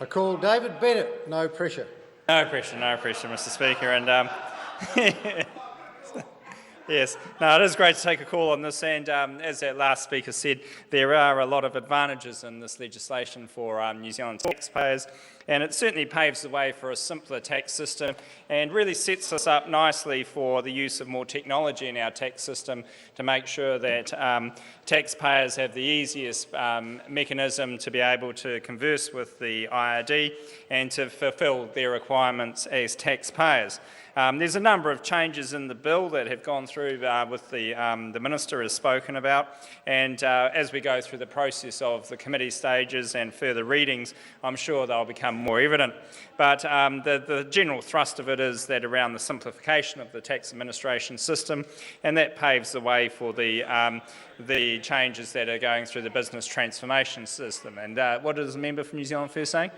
I call David Bennett. No pressure. No pressure, Mr Speaker. And yes, no, it is great to take a call on this, and as that last speaker said, there are a lot of advantages in this legislation for New Zealand taxpayers, and it certainly paves the way for a simpler tax system and really sets us up nicely for the use of more technology in our tax system to make sure that taxpayers have the easiest mechanism to be able to converse with the IRD and to fulfil their requirements as taxpayers. There's a number of changes in the bill that have gone through with the Minister has spoken about, and as we go through the process of the committee stages and further readings, I'm sure they'll become more evident. But the general thrust of it is that around the simplification of the tax administration system, and that paves the way for the changes that are going through the business transformation system. And what is the member from New Zealand First saying?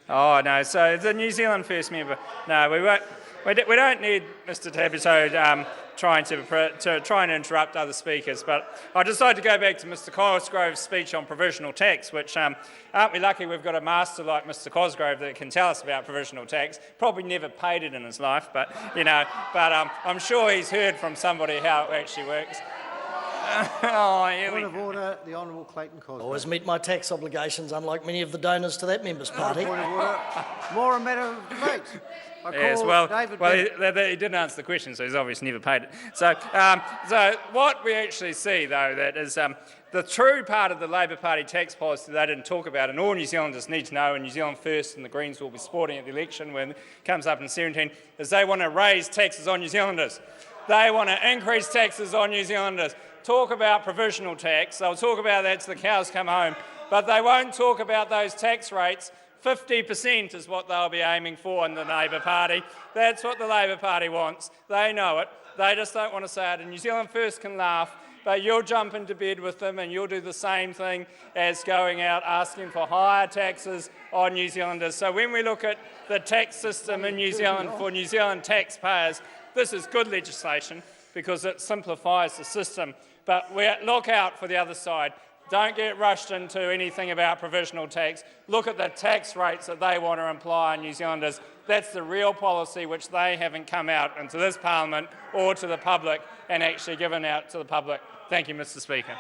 Oh no, so the New Zealand First member. No, we won't. We don't need Mr Tabuto trying to interrupt other speakers. But I'd just like to go back to Mr Cosgrove's speech on provisional tax, which aren't we lucky we've got a master like Mr Cosgrove that can tell us about provisional tax? Probably never paid it in his life, but I'm sure he's heard from somebody how it actually works. Point of order, the Honourable Clayton Cosgrove. I always meet my tax obligations, unlike many of the donors to that member's party. Point of order. More a matter of debate. Yes, he didn't answer the question, so he's obviously never paid it. So what we actually see, though, that is the true part of the Labour Party tax policy they didn't talk about, and all New Zealanders need to know, and New Zealand First and the Greens will be supporting at the election when it comes up in 17, is they want to raise taxes on New Zealanders. They want to increase taxes on New Zealanders. Talk about provisional tax. They'll talk about that till the cows come home, but they won't talk about those tax rates. 50% is what they'll be aiming for in the Labour Party. That's what the Labour Party wants. They know it. They just don't want to say it. And New Zealand First can laugh, but you'll jump into bed with them and you'll do the same thing as going out asking for higher taxes on New Zealanders. So when we look at the tax system in New Zealand for New Zealand taxpayers, this is good legislation because it simplifies the system. But look out for the other side. Don't get rushed into anything about provisional tax. Look at the tax rates that they want to imply on New Zealanders. That's the real policy which they haven't come out into this Parliament or to the public and actually given out to the public. Thank you, Mr Speaker.